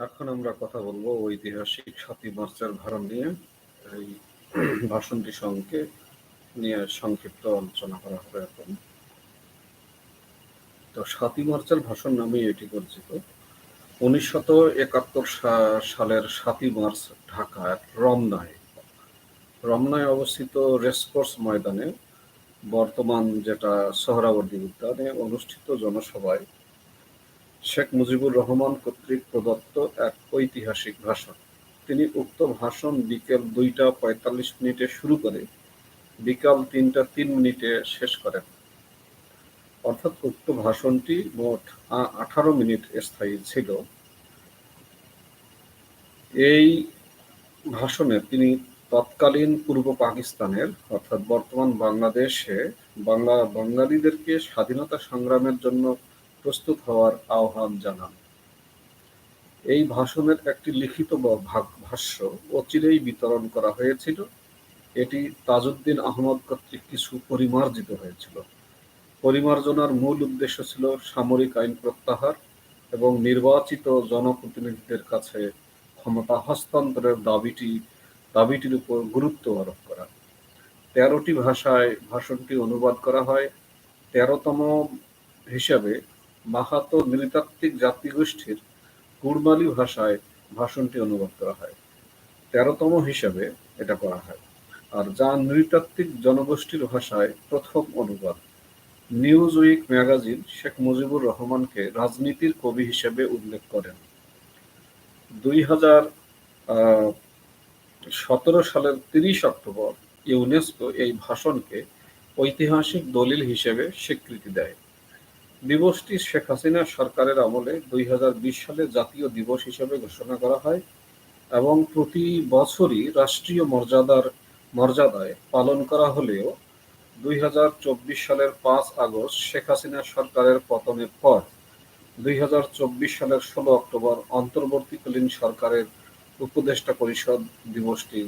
এখন আমরা কথা বলবো ঐতিহাসিক ৭ই মার্চের ভাষণ নিয়ে। এই ভাষণটি নিয়ে সংক্ষিপ্ত আলোচনা করা হবে এখন। তো ৭ই মার্চের ভাষণ নামে এটি পরিচিত। 1971 সালের ৭ই মার্চ ঢাকার রমনায় অবস্থিত রেসকোর্স ময়দানে, বর্তমান যেটা সোহরাওয়ার্দী উদ্যানে, অনুষ্ঠিত জনসভায় শেখ মুজিবুর রহমান কর্তৃক প্রদত্ত এক ঐতিহাসিক ভাষণ। তিনি উক্ত ভাষণ বিকেল ২টা ৪৫ শুরু করে বিকাল ৩টা ৩ শেষ করেন। অর্থাৎ উক্ত ভাষণটি মোট 18 মিনিট স্থায়ী ছিল। এই ভাষণে তিনি তৎকালীন পূর্ব পাকিস্তানের অর্থাৎ বর্তমান বাংলাদেশে বাঙালিদেরকে স্বাধীনতা সংগ্রামের জন্য প্রস্তুত হওয়ার আহ্বান জানান। এই ভাষণের একটি লিখিত ভাষ্য অচিরেই বিতরণ করা হয়েছিল। এটি তাজউদ্দিন আহমদ কর্তৃক কিছু পরিমার্জিত হয়েছিল। পরিমার্জনার মূল উদ্দেশ্য ছিল সামরিক আইন প্রত্যাহার এবং নির্বাচিত জনপ্রতিনিধিদের কাছে ক্ষমতা হস্তান্তরের দাবিটির উপর গুরুত্ব আরোপ করা। 13টি ভাষায় ভাষণটি অনুবাদ করা হয়। 13তম হিসাবে মাহাতো নৃতাত্ত্বিক জাতিগোষ্ঠীর কুড়মালি ভাষায় ভাষণটি অনুবাদ করা হয়। 13তম হিসাবে এটা করা হয়। আর যা নৃতাত্ত্বিক জনগোষ্ঠীর ভাষায় প্রথম অনুবাদ। উজউইক ম্যাগাজিন শেখ মুজিবুর রহমানকে রাজনীতির কবি হিসেবে উল্লেখ করেন। 2017 সালের 30 অক্টোবর ইউনেস্কো এই ভাষণকে ঐতিহাসিক দলিল হিসেবে স্বীকৃতি দেয়। দিবসটি শেখ হাসিনা সরকারের আমলে 2020 সালে জাতীয় দিবস হিসেবে ঘোষণা করা হয় এবং প্রতি বছরই রাষ্ট্রীয় মর্যাদায় পালন করা হলেও 2024 সালের 5 আগস্ট শেখ হাসিনা সরকারের পতনের পর 2024 সালের 16 অক্টোবর অন্তর্বর্তীকালীন সরকারের উপদেষ্টা পরিষদ দিবসটি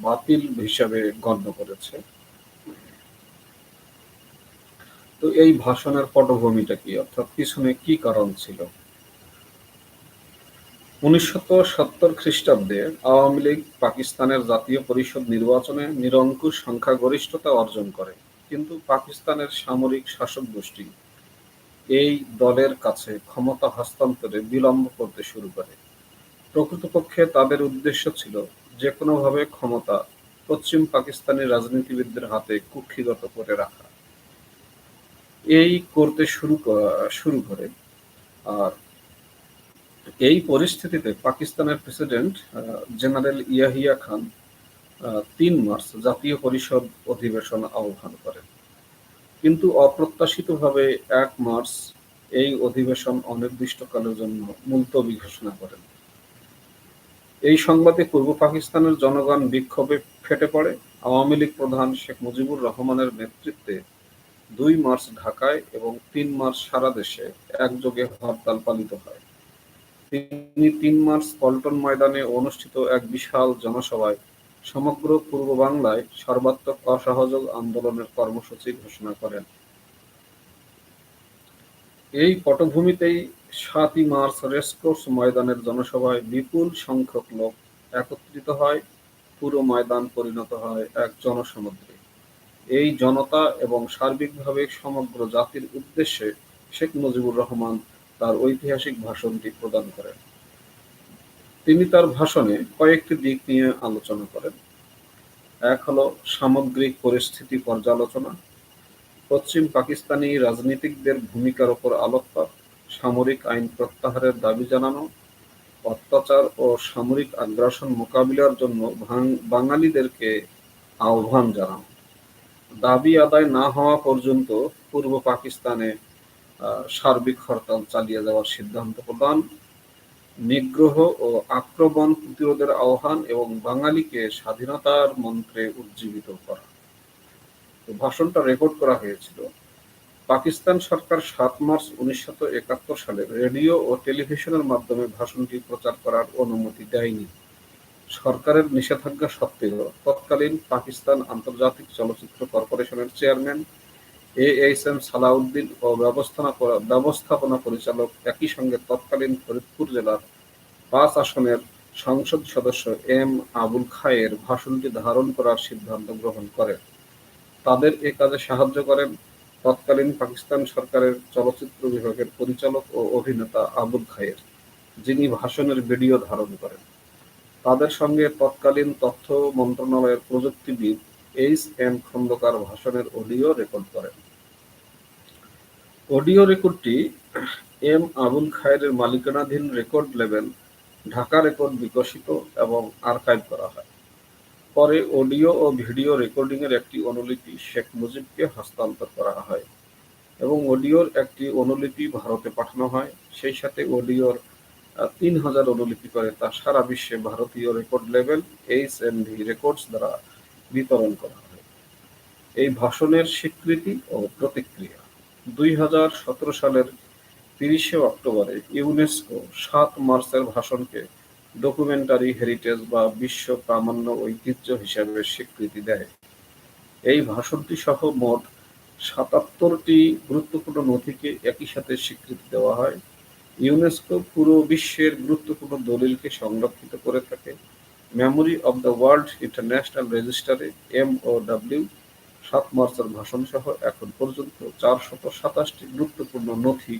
বাতিল হিসাবে গণ্য করেছে। তো এই ভাষণের পটভূমিটা কি, অর্থাৎ পিছনে কি কারণ ছিল? 1970 খ্রিস্টাব্দে আওয়ামী লীগ পাকিস্তানের জাতীয় পরিষদ নির্বাচনে নিরঙ্কুশ সংখ্যাগরিষ্ঠতা অর্জন করে, কিন্তু পাকিস্তানের সামরিক শাসক গোষ্ঠী এই দলের কাছে ক্ষমতা হস্তান্তরে বিলম্ব করতে শুরু করে। প্রকৃতপক্ষে তাদের উদ্দেশ্য ছিল যে কোনোভাবে ক্ষমতা পশ্চিম পাকিস্তানি রাজনীতিবিদদের হাতে কুক্ষিগত করে রাখা। এই করতে শুরু করে। আর এই পরিস্থিতিতে পাকিস্তানের president general Yahya Khan 3 March জাতীয় পরিষদ অধিবেশন আহ্বান করেন, কিন্তু অপ্রত্যাশিতভাবে 1 মার্চ এই অধিবেশন অনির্দিষ্টকালের জন্য মুলতবি ঘোষণা করেন। এই সংবাদে পূর্ব পাকিস্তানের জনগণ বিক্ষোভে ফেটে পড়ে। আওয়ামী লীগ প্রধান শেখ মুজিবুর রহমানের নেতৃত্বে 2 মার্চ ঢাকায় এবং 3 মার্চ সারা দেশে একযোগে হরতাল পালিত হয়। তিনি 3 মার্চ পল্টন ময়দানে অনুষ্ঠিত এক বিশাল জনসভায় সমগ্র পূর্ব বাংলায় সর্বাত্মক অসহযোগ আন্দোলনের কর্মসূচি ঘোষণা করেন। এই পটভূমিতেই 7ই মার্চ রেসকোর্স ময়দানের জনসভায় বিপুল সংখ্যক লোক একত্রিত হয়। পুরো ময়দান পরিণত হয় এক জনসমুদ্রে। এই জনতা এবং সার্বিকভাবে সমগ্র জাতির উদ্দেশ্যে শেখ মুজিবুর রহমান তার ঐতিহাসিক ভাষণটি প্রদান করেন। তিনি তার ভাষণে কয়েকটি দিক নিয়ে আলোচনা করেন। এক হলো সামগ্রিক পরিস্থিতি পর্যালোচনা, পশ্চিম পাকিস্তানি রাজনীতিকদের ভূমিকার ওপর আলোকপাত, সামরিক আইন প্রত্যাহারের দাবি জানানো, অত্যাচার ও সামরিক আগ্রাসন মোকাবিলার জন্য বাঙালিদেরকে আহ্বান জানানো, দাবি আদায় না হওয়া পর্যন্ত পূর্ব পাকিস্তানে সার্বিক হরতাল চালিয়ে যাওয়ার সিদ্ধান্ত প্রদান, নিগ্রহ ও আক্রমণ প্রতিরোধের আহ্বান এবং বাঙালিকে স্বাধীনতার মন্ত্রে উজ্জীবিত করা। ভাষণটা রেকর্ড করা হয়েছিল। পাকিস্তান সরকার 7 মার্চ 1971 সালে রেডিও ও টেলিভিশনের মাধ্যমে ভাষণটি প্রচার করার অনুমতি দেয়নি। সরকারের নিষেধাজ্ঞা সত্ত্বেও তৎকালীন পাকিস্তান আন্তর্জাতিক চলচ্চিত্র কর্পোরেশনের চেয়ারম্যান AHM সালাউদ্দিন ও ব্যবস্থাপনা পরিচালক একই সঙ্গে তৎকালীন ফরিদপুর জেলার 5 আসনের সংসদ সদস্য এম আবুল খায়ের ভাষণটি ধারণ করার সিদ্ধান্ত গ্রহণ করেন। তাদের এ কাজে সাহায্য করেন তৎকালীন পাকিস্তান সরকারের চলচ্চিত্র বিভাগের পরিচালক ও অভিনেতা আবুল খায়ের, যিনি ভাষণের ভিডিও ধারণ করেন। তাদের সঙ্গে তৎকালীন তথ্য মন্ত্রণালয়ের প্রযুক্তিবিদ এইচ এম খন্দকার ভাষণের অডিও রেকর্ড করেন। অডিও রেকর্ডটি এম আবুল খায়েরের মালিকানাধীন রেকর্ড লেবেল ঢাকা রেকর্ড বিকশিত এবং আর্কাইভ করা হয়। পরে অডিও ও ভিডিও রেকর্ডিংয়ের একটি অনুলিপি শেখ মুজিবকে হস্তান্তর করা হয় এবং অডিওর একটি অনুলিপি ভারতে পাঠানো হয়। সেই সাথে অডিওর 3000 অনুলিপি করে তা সারা বিশ্বে ভারতীয় রেকর্ড লেবেল এইচএমভি রেকর্ডস দ্বারা বিতরণ করা হয়। এই ভাষণের স্বীকৃতি ও প্রতিক্রিয়া। 2017 সালের 30শে অক্টোবরে ইউনেস্কো 7 মার্চের ভাষণকে ডকুমেন্টারি হেরিটেজ বা বিশ্ব প্রামাণ্য ঐতিহ্য হিসাবে স্বীকৃতি দেয়। এই ভাষণটি সহ মোট 77টি গুরুত্বপূর্ণ নথিকে একই সাথে স্বীকৃতি দেওয়া হয়। ইউনেস্কো পুরো বিশ্বের গুরুত্বপূর্ণ দলিলকে সংরক্ষিত করে থাকে। Memory of the world international রেজিস্টারে MOW 7 মার্চের ভাষণ সহ এখন পর্যন্ত 427টি গুরুত্বপূর্ণ নথি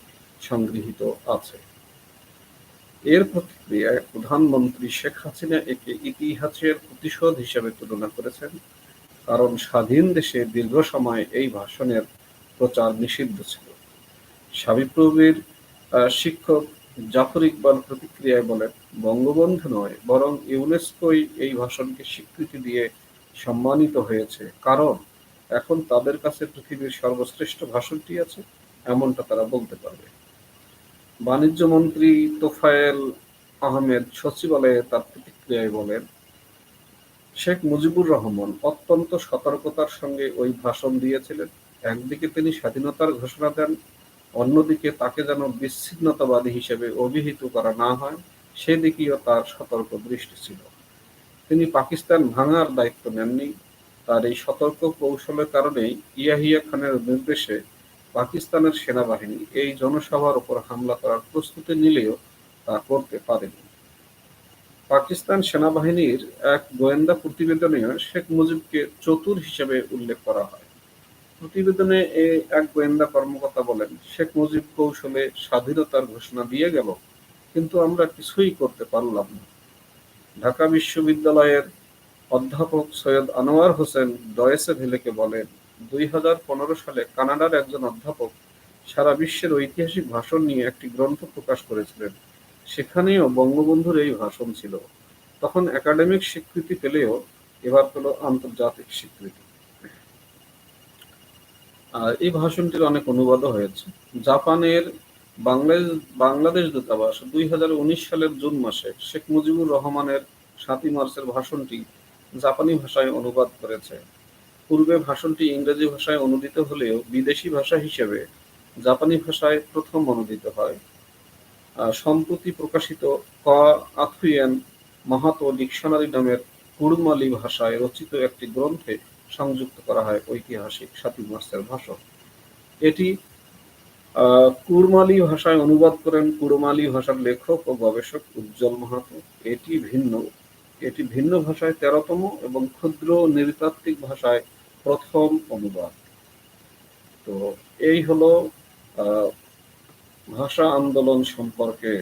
সংগৃহীত আছে। এর প্রতিক্রিয়ায় প্রধানমন্ত্রী শেখ হাসিনা একে ইতিহাসের প্রতিশোধ হিসেবে তুলনা করেছেন, কারণ স্বাধীন দেশে দীর্ঘ সময় এই ভাষণের প্রচার নিষিদ্ধ ছিল। শাবিপ্রবির শিক্ষক জাফর ইকবাল প্রতিক্রিয়ায় বলেন, বঙ্গবন্ধু নয় বরং ইউনেস্কোই এই ভাষণকে স্বীকৃতি দিয়ে সম্মানিত হয়েছে, কারণ এখন তাদের কাছে পৃথিবীর সর্বশ্রেষ্ঠ ভাষণটি আছে, এমনটা তারা বলতে পারবে। বাণিজ্য মন্ত্রী তোফায়েল আহমেদ সচিবালয়ে তার প্রতিক্রিয়ায় বলেন, শেখ মুজিবুর রহমান অত্যন্ত সতর্কতার সঙ্গে ওই ভাষণ দিয়েছিলেন। একদিকে তিনি স্বাধীনতার ঘোষণা দেন, অন্যদিকে তাকে যেন বিচ্ছিন্নতাবাদী হিসেবে অভিহিত করা না হয় সেদিকেও তার সতর্ক দৃষ্টি ছিল। তিনি পাকিস্তান ভাঙার দায়িত্ব নেননি। তার এই সতর্ক কৌশলের কারণেই ইয়াহিয়া খানের নির্দেশে পাকিস্তানের সেনাবাহিনী এই জনসভার উপর হামলা করার প্রস্তুতি নিলেও তা করতে পারেনি। পাকিস্তান সেনাবাহিনীর এক গোয়েন্দা প্রতিবেদনেও শেখ মুজিবকে চতুর হিসেবে উল্লেখ করা হয়। প্রতিবেদনে এক গোয়েন্দা কর্মকর্তা বলেন, শেখ মুজিব কৌশলে স্বাধীনতার ঘোষণা দিয়ে গেল, কিন্তু আমরা কিছুই করতে পারলাম না। ঢাকা বিশ্ববিদ্যালয়ের অধ্যাপক সৈয়দ আনোয়ার হোসেন ডয়েচে ভেলেকে বলেন, 2015 সালে কানাডার একজন অধ্যাপক সারা বিশ্বের ঐতিহাসিক ভাষণ নিয়ে একটি গ্রন্থ প্রকাশ করেছিলেন। সেখানেও বঙ্গবন্ধুর এই ভাষণ ছিল। তখন একাডেমিক স্বীকৃতি পেলেও এবার পেল আন্তর্জাতিক স্বীকৃতি। আর এই ভাষণটির অনেক অনুবাদও হয়েছে। জাপানের বাংলাদেশ দূতাবাস 2019 সালের জুন মাসে শেখ মুজিবুর রহমানের 7 মার্চের ভাষণটি জাপানি ভাষায় অনুবাদ করেছে। পূর্বে ভাষণটি ইংরেজি ভাষায় অনুদিত হলেও বিদেশি ভাষা হিসেবে জাপানি ভাষায় প্রথম অনুদিত হয়। সম্প্রতি প্রকাশিত আথুইয়েন মাহাতো ডিকশনারি নামের কুড়মালি ভাষায় রচিত একটি গ্রন্থে সংযুক্ত করা হয় ঐতিহাসিক 7 মার্চের ভাষণ। এটি কুড়মালি ভাষায় অনুবাদ করেন কুড়মালি ভাষার লেখক ও গবেষক উজ্জ্বল মাহাতো। এটি ভিন্ন ভাষায় 13তম এবং ক্ষুদ্র নৃতাত্ত্বিক ভাষায় প্রথম অনুবাদ। তো এই হলো ভাষা আন্দোলন সম্পর্কে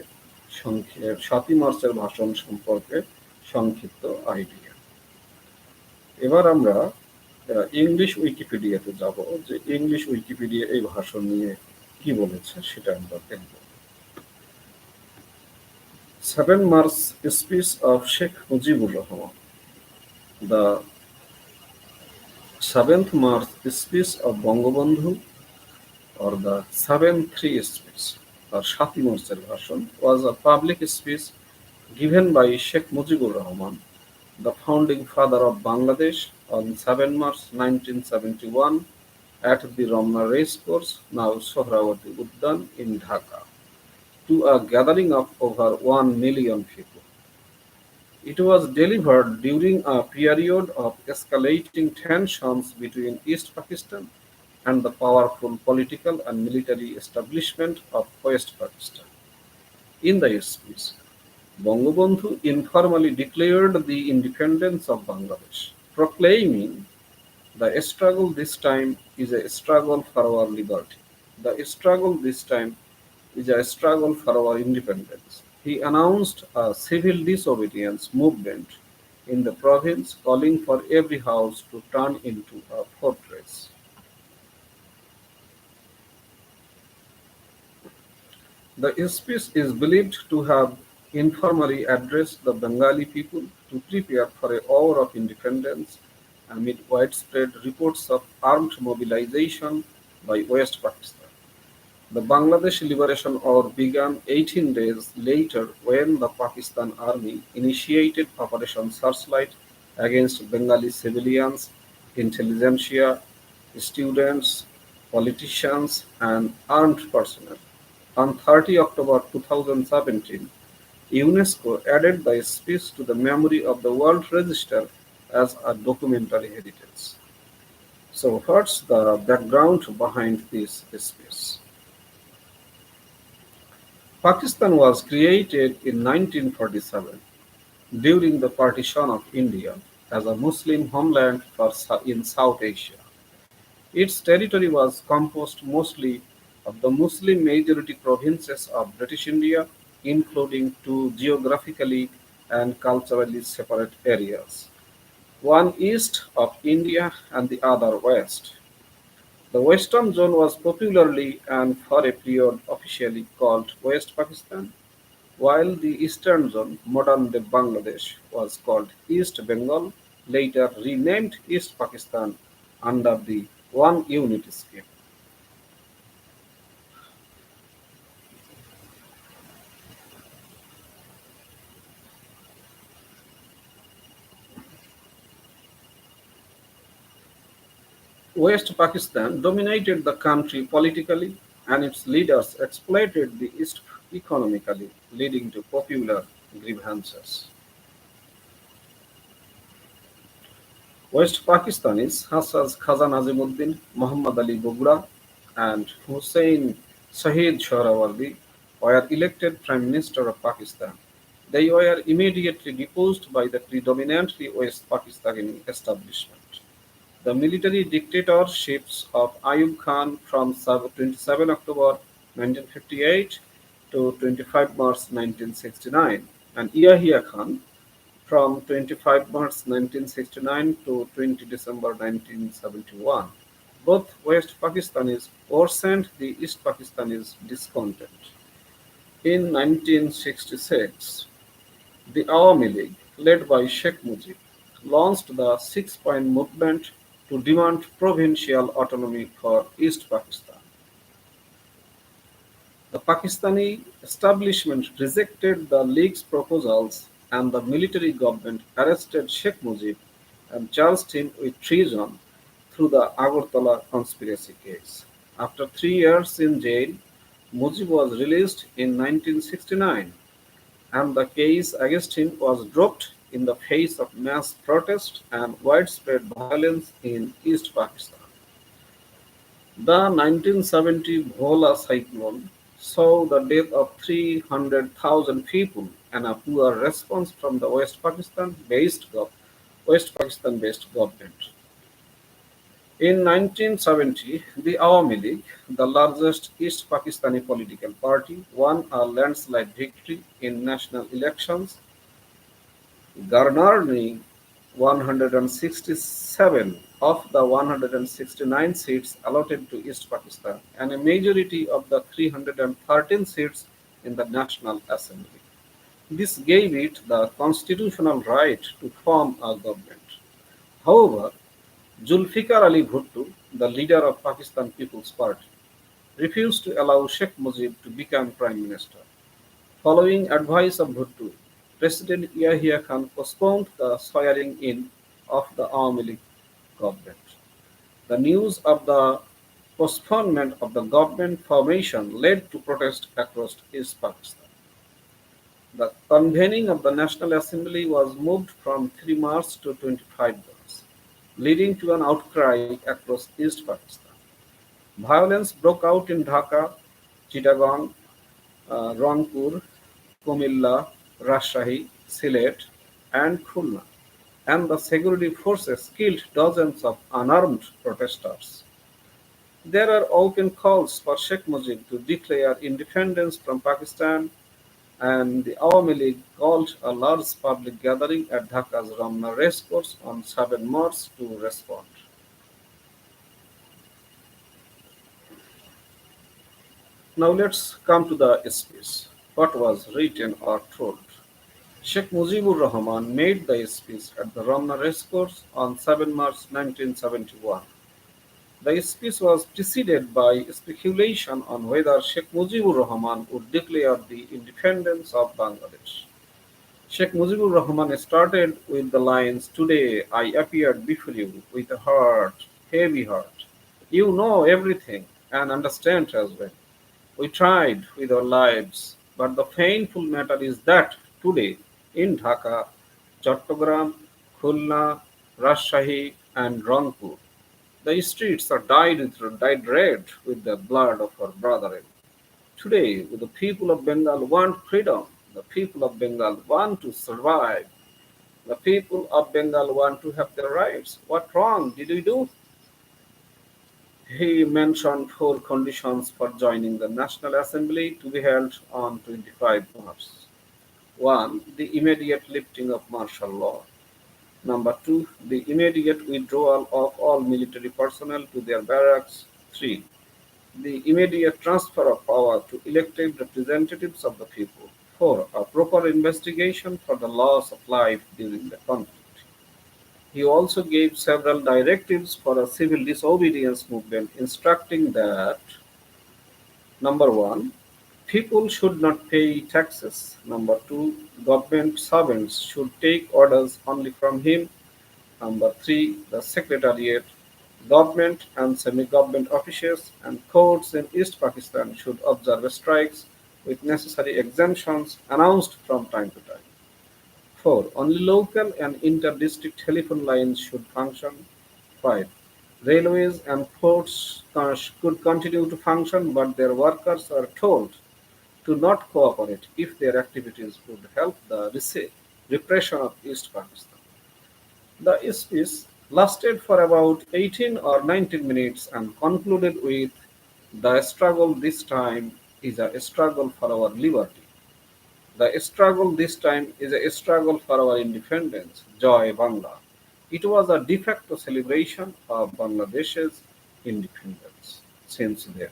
7 মার্চের ভাষণ সম্পর্কে সংক্ষিপ্ত আইডিয়া। এবার আমরা ইংলিশ উইকিপিডিয়াতে যাব, যে ইংলিশ উইকিপিডিয়া এই ভাষণ নিয়ে কি বলেছে সেটা আমরা দেখব। 7 March speech of Sheikh Mujibur Rahman. The 7th March speech of Bangabandhu, or the 7-3 speech, or 7 মার্চের ভাষণ, was a public speech given by Sheikh Mujibur Rahman, the founding father of Bangladesh, on 7 March 1971 at the Ramna Racecourse, now Sohrawati Uddan in Dhaka, to a gathering of over 1 million people. It was delivered during a period of escalating tensions between East Pakistan and the powerful political and military establishment of West Pakistan. In the speech, Bangabandhu informally declared the independence of Bangladesh, proclaiming the struggle this time is a struggle for our liberty. The struggle this time is a struggle for our independence. He announced a civil disobedience movement in the province, calling for every house to turn into a fortress. The speech is believed to have informally addressed the Bengali people to prepare for a war of independence amid widespread reports of armed mobilization by West Pakistan. The Bangladesh Liberation War began 18 days later when the Pakistan Army initiated Operation Searchlight against Bengali civilians, intelligentsia, students, politicians, and armed personnel. On 30 October 2017, UNESCO added the speech to the memory of the World Register as a documentary heritage. So, what's the background behind this speech? Pakistan was created in 1947 during the partition of India as a Muslim homeland in South Asia. Its territory was composed mostly of the Muslim majority provinces of British India, including two geographically and culturally separate areas, one east of India and the other west. The western zone was popularly and for a period officially called West Pakistan, while the eastern zone, modern-day Bangladesh, was called East Bengal, later renamed East Pakistan under the One Unity scheme. West Pakistan dominated the country politically, and its leaders exploited the East economically, leading to popular grievances. West Pakistanis such as Khaza Nazimuddin, Muhammad Ali Bogra, and Hussein Shahid Sohrawardi were elected Prime Minister of Pakistan. They were immediately deposed by the predominantly West Pakistani establishment. The military dictatorships of Ayub Khan from 27 October 1958 to 25 March 1969 and Yahya Khan from 25 March 1969 to 20 December 1971. Both West Pakistanis worsened the East Pakistanis' discontent. In 1966, the Awami League, led by Sheikh Mujib, launched the Six-Point Movement to demand provincial autonomy for East Pakistan. The Pakistani establishment rejected the League's proposals and the military government arrested Sheikh Mujib and charged him with treason through the Agartala conspiracy case. After 3 years in jail, Mujib was released in 1969 and the case against him was dropped in the face of mass protest and widespread violence in East Pakistan. The 1970 Bhola cyclone saw the death of 300,000 people and a poor response from the West Pakistan-based government. In 1970, the Awami League, the largest East Pakistani political party, won a landslide victory in national elections, garnering 167 of the 169 seats allotted to East Pakistan and a majority of the 313 seats in the National Assembly. This gave it the constitutional right to form a government. However, Zulfikar Ali Bhutto, the leader of Pakistan People's Party, refused to allow Sheikh Mujib to become prime minister. Following advice of Bhutto, President Yahya Khan postponed the swearing-in of the Awami League government. The news of the postponement of the government formation led to protests across East Pakistan. The convening of the National Assembly was moved from 3 March to 25 March, leading to an outcry across East Pakistan. Violence broke out in Dhaka, Chittagong, Rangpur, Comilla, Rajshahi, Sylhet, and Khulna, and the security forces killed dozens of unarmed protesters. There are open calls for Sheikh Mujib to declare independence from Pakistan, and the Awami League called a large public gathering at Dhaka's Ramna Racecourse on 7 March to respond. Now let's come to the speech. What was written or told? Sheikh Mujibur Rahman made the speech at the Ramna Racecourse on 7 March 1971. The speech was preceded by speculation on whether Sheikh Mujibur Rahman would declare the independence of Bangladesh. Sheikh Mujibur Rahman started with the lines, "Today I appeared before you with a heart, heavy heart. You know everything and understand as well. We tried with our lives, but the painful matter is that today in Dhaka, Chattogram, Khulna, Rajshahi, and Rangpur, the streets are dyed red with the blood of our brethren. Today, the people of Bengal want freedom. The people of Bengal want to survive. The people of Bengal want to have their rights. What wrong did we do?" He mentioned four conditions for joining the National Assembly to be held on 25 March. 1. The immediate lifting of martial law. Number 2. The immediate withdrawal of all military personnel to their barracks. 3. The immediate transfer of power to elected representatives of the people. 4. A proper investigation for the loss of life during the conflict. He also gave several directives for a civil disobedience movement, instructing that: number 1, people should not pay taxes; number 2, government servants should take orders only from him; number 3, the secretariat, government and semi-government offices, and courts in East Pakistan should observe strikes with necessary exemptions announced from time to time. 4. Only local and inter-district telephone lines should function. 5. Railways and ports could continue to function, but their workers are told to not cooperate if their activities would help the repression of East Pakistan. The speech lasted for about 18 or 19 minutes and concluded with, "The struggle this time is a struggle for our liberty. The struggle this time is a struggle for our independence. Joy Bangla." It was a de facto celebration of Bangladesh's independence since then.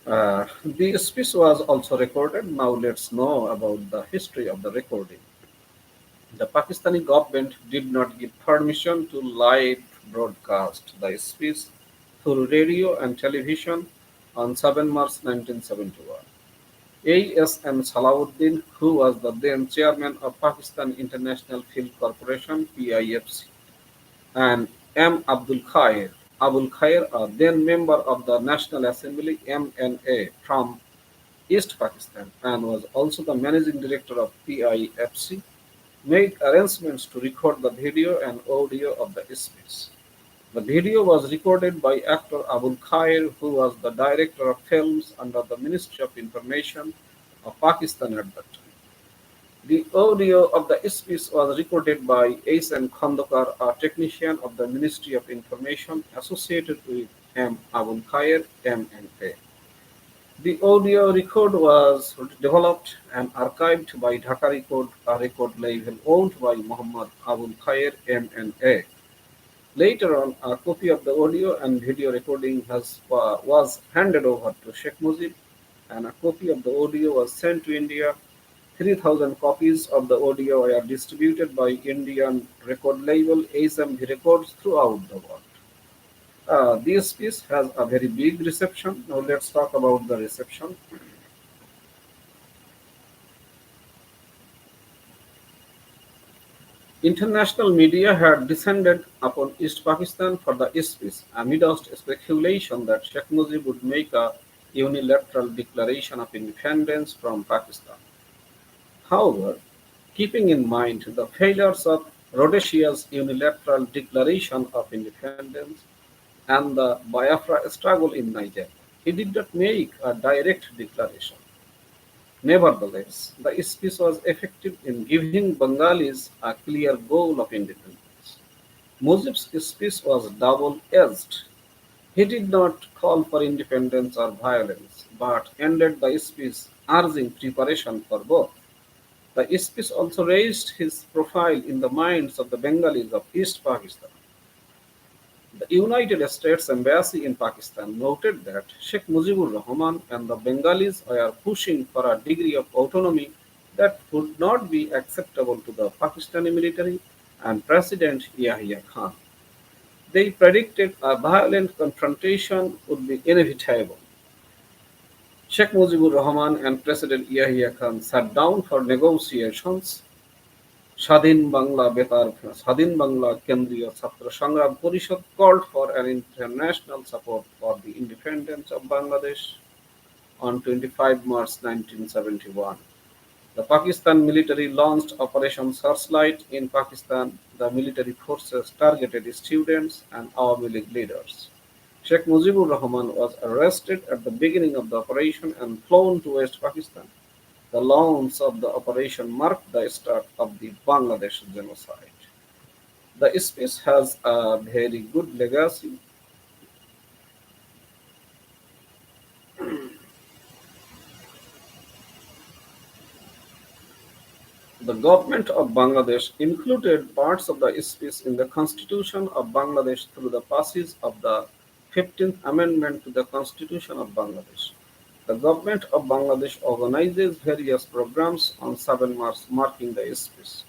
The speech was also recorded. Now let's know about the history of the recording. The Pakistani government did not give permission to live broadcast the speech through radio and television on 7 March 1971. A.S.M. Salahuddin, who was the then chairman of Pakistan International Film Corporation (PIFC), and M. Abul Khair, a then member of the National Assembly (MNA) from East Pakistan, and was also the managing director of PIFC, made arrangements to record the video and audio of the speech. The video was recorded by actor Abul Khair, who was the director of films under the Ministry of Information of Pakistan at that time. The audio of the speech was recorded by S.N. Khandokar, a technician of the Ministry of Information associated with M. Abul Khair, MNA. The audio record was developed and archived by Dhaka Record, a record label owned by Muhammad Abul Khair, MNA. Later on, a copy of the audio and video recording was handed over to Sheikh Mujib, and a copy of the audio was sent to India. 3,000 copies of the audio were distributed by Indian record label HMV Records throughout the world. This piece has a very big reception. Now let's talk about the reception. International media had descended upon East Pakistan for the speech amidst speculation that Sheikh Mujib would make a unilateral declaration of independence from Pakistan. However, keeping in mind the failures of Rhodesia's unilateral declaration of independence and the Biafra struggle in Niger, he did not make a direct declaration. Nevertheless, the speech was effective in giving Bengalis a clear goal of independence. Mujib's speech was double-edged. He did not call for independence or violence, but ended the speech urging preparation for both. The speech also raised his profile in the minds of the Bengalis of East Pakistan. The United States Embassy in Pakistan noted that Sheikh Mujibur Rahman and the Bengalis were pushing for a degree of autonomy that would not be acceptable to the Pakistani military and President Yahya Khan. They predicted a violent confrontation would be inevitable. Sheikh Mujibur Rahman and President Yahya Khan sat down for negotiations. স্বাধীন বাংলা কেন্দ্রীয় ছাত্র সংগ্রাম পরিষদ called for an international support for the independence of Bangladesh on 25 March 1971. The Pakistan military launched Operation Searchlight in Pakistan. The military forces targeted students and Awami League leaders. Sheikh Mujibur Rahman was arrested at the beginning of the operation and flown to West Pakistan. The launch of the operation marked the start of the Bangladesh genocide. The speech has a very good legacy. The government of Bangladesh included parts of the speech in the Constitution of Bangladesh through the passage of the 15th Amendment to the Constitution of Bangladesh. The government of Bangladesh organizes various programs on 7 March marking the speech.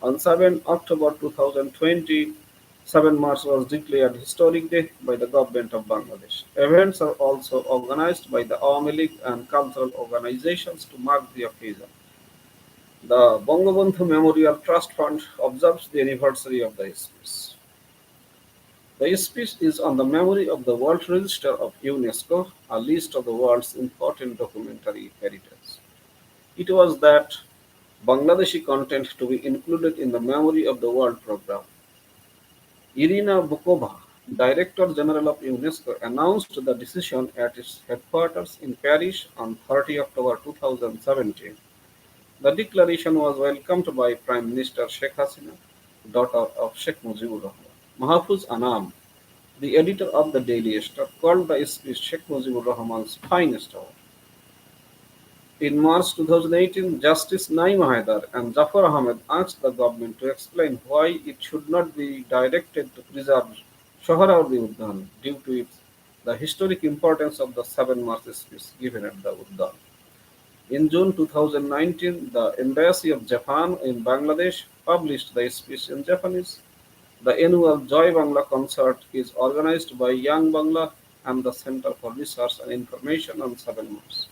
On 7 October 2020, 7 March was declared Historic Day by the government of Bangladesh. Events are also organized by the Awami League and cultural organizations to mark the occasion. The Bangabandhu Memorial Trust Fund observes the anniversary of the speech. The speech is on the memory of the World Register of UNESCO, a list of the world's important documentary heritage. It was that Bangladeshi content to be included in the Memory of the World program. Irina Bokova, Director General of UNESCO, announced the decision at its headquarters in Paris on 30 October 2017. The declaration was welcomed by Prime Minister Sheikh Hasina, daughter of Sheikh Mujibur Rahman. Mahfouz Anam, the editor of the Daily Star, called the speech Sheikh Mujibur Rahman's finest hour. In March 2018, Justice Naim Haidar and Jafar Ahmed asked the government to explain why it should not be directed to preserve Sohrawardi Udyan due to the historic importance of the 7 March speech given at the Udyan. In June 2019, the Embassy of Japan in Bangladesh published the speech in Japanese. The annual Joy Bangla concert is organized by Young Bangla and the Center for Research and Information on 7 March.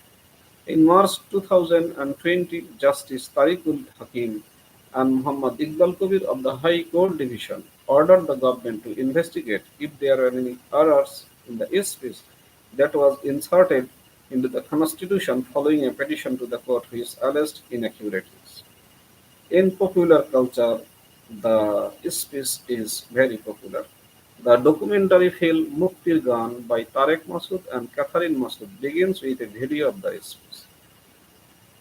In March 2020, Justice Tariqul Hakim and Muhammad Iqbal Kabir of the High Court Division ordered the government to investigate if there were any errors in the speech that was inserted into the Constitution following a petition to the court which alleged inaccuracies. In popular culture, the speech is very popular. The documentary film Muktir Gan by Tarek Masood and Catherine Masood begins with a video of the speech.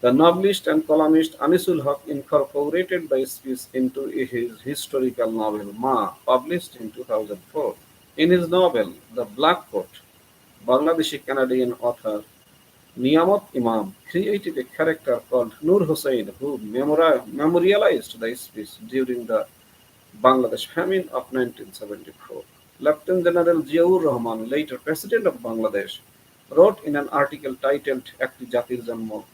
The novelist and columnist Anisul Haq incorporated the speech into his historical novel Ma, published in 2004. In his novel The Black Coat, Bangladeshi Canadian author Niyamat Imam created a character called Nur Hussain who memorialized the speech during the Bangladesh famine of 1974. Lieutenant General Ziaur Rahman, later President of Bangladesh, wrote in an article titled Ekti Jatir Janmo,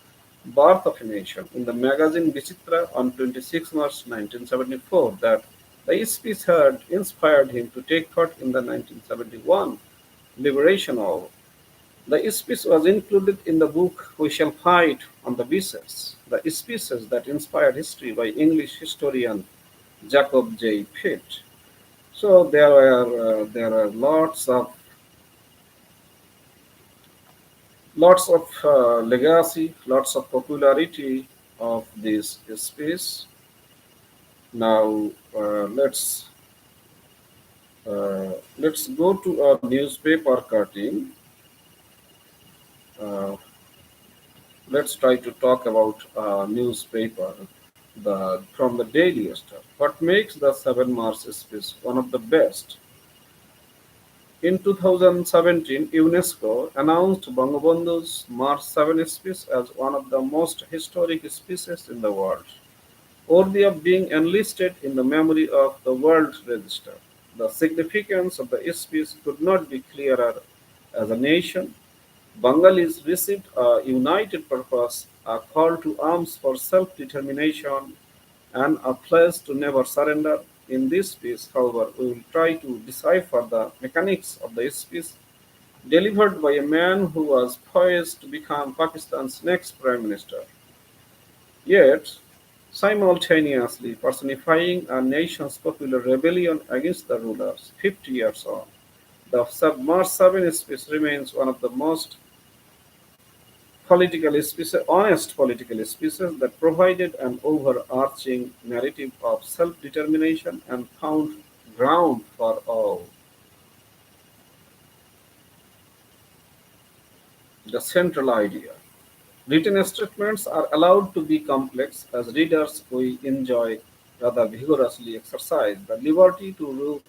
Birth of a Nation in the magazine Vichitra on 26 March 1974 that the speech had inspired him to take part in the 1971 Liberation War. The speech was included in the book We Shall Fight on the Beaches, the speeches that inspired history by English historian Jacob J. Pitt. So there are lots of legacy, lots of popularity of this speech. Now let's go to a newspaper cutting. Uh, let's try to talk about a newspaper, from the Daily Star. What makes the 7 March speech one of the best? In 2017, UNESCO announced Bangabandhu's March 7 speech as one of the most historic speeches in the world, worthy of being enlisted in the memory of the World Register. The significance of the speech could not be clearer. As a nation, Bengalis received a united purpose, a call to arms for self-determination, and a pledge to never surrender. In this speech, however, we will try to decipher the mechanics of the speech delivered by a man who was poised to become Pakistan's next prime minister, yet simultaneously personifying a nation's popular rebellion against the rulers 50 years on. The March 7 speech remains one of the most honest political speeches that provided an overarching narrative of self-determination and found ground for all. The central idea. Written statements are allowed to be complex as readers we enjoy rather vigorously exercise the liberty to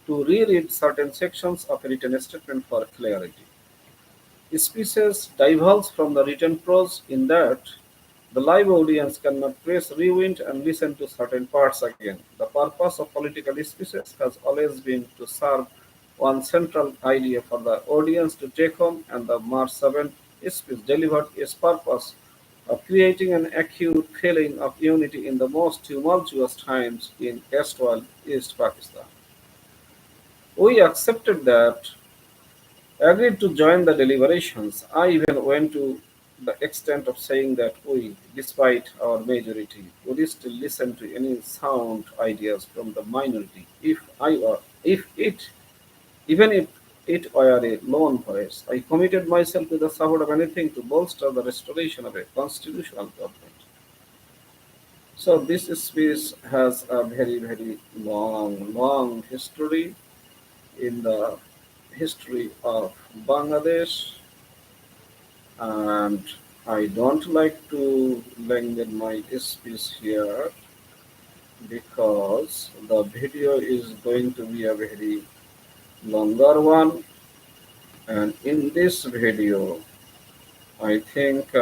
reread certain sections of a written statement for clarity. Speeches diverge from the written prose in that the live audience cannot press rewind and listen to certain parts again. The purpose of political speeches has always been to serve one central idea for the audience to take home, and the March 7 speech delivered its purpose of creating an acute feeling of unity in the most tumultuous times in erstwhile East Pakistan. We accepted that, agreed to join the deliberations. I even went to the extent of saying that we, despite our majority, would still listen to any sound ideas from the minority even if it were a lone voice. I committed myself to the support of anything to bolster the restoration of a constitutional government. So this speech has a very, very long history in the history of Bangladesh, and I don't like to lengthen my speech here because the video is going to be a very longer one, and in this video I think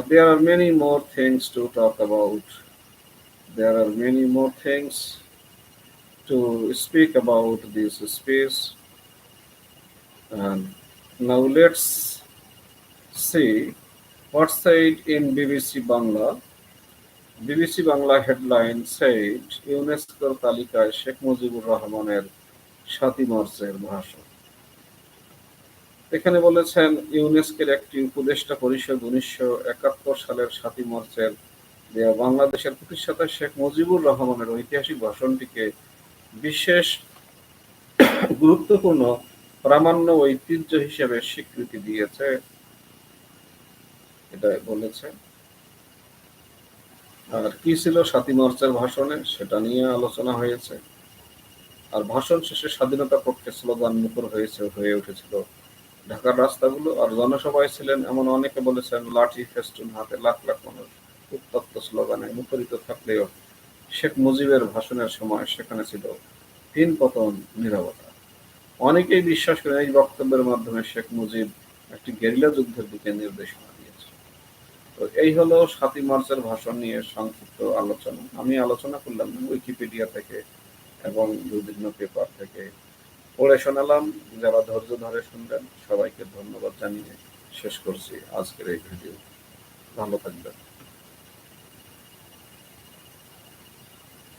there are many more things to talk about. There are many more things to speak about this space. And now let's see what's said in BBC Bangla. BBC Bangla headline said UNESCO তালিকায় শেখ মুজিবুর রহমানের 7 মার্চের ভাষণ। এখানে বলেছেন ইউনেস্কোর একটি উপদেষ্টা পরিষদ 1971 সালের 7 মার্চের দেয়া বাংলাদেশের প্রতিষ্ঠাতা শেখ মুজিবুর রহমানের ঐতিহাসিক ভাষণটিকে বিশেষ গুরুত্বপূর্ণ প্রামাণ্য ঐতিহ্য হিসেবে স্বীকৃতি দিয়েছে, এটা বলেছে। আর কি ছিল 7 মার্চের ভাষণে সেটা নিয়ে আলোচনা হয়েছে। আর ভাষণ শেষে স্বাধীনতার পক্ষে স্লোগান মুখর হয়ে উঠেছিল ঢাকার রাস্তাগুলো। আর জনসভায় ছিলেন এমন অনেকে বলেছেন লাঠি ফেস্টুন হাতে লাখ লাখ মানুষ উত্তপ্ত স্লোগানে মুখরিত থাকলেও শেখ মুজিবের ভাষণের সময় সেখানে ছিল পিনপতন নীরবতা। অনেকেই বিশ্বাস করেন এই বক্তব্যের মাধ্যমে শেখ মুজিব একটি গেরিলা যুদ্ধের দিকে নির্দেশনা দিয়েছে। তো এই হলো 7 মার্চের ভাষণ নিয়ে সংক্ষিপ্ত আলোচনা। আমি আলোচনা করলাম উইকিপিডিয়া থেকে এবং বিভিন্ন পেপার থেকে পড়ে শোনালাম। যারা ধৈর্য ধরে শুনলেন সবাইকে ধন্যবাদ জানিয়ে শেষ করছি আজকের এই ভিডিও। ভালো থাকবেন।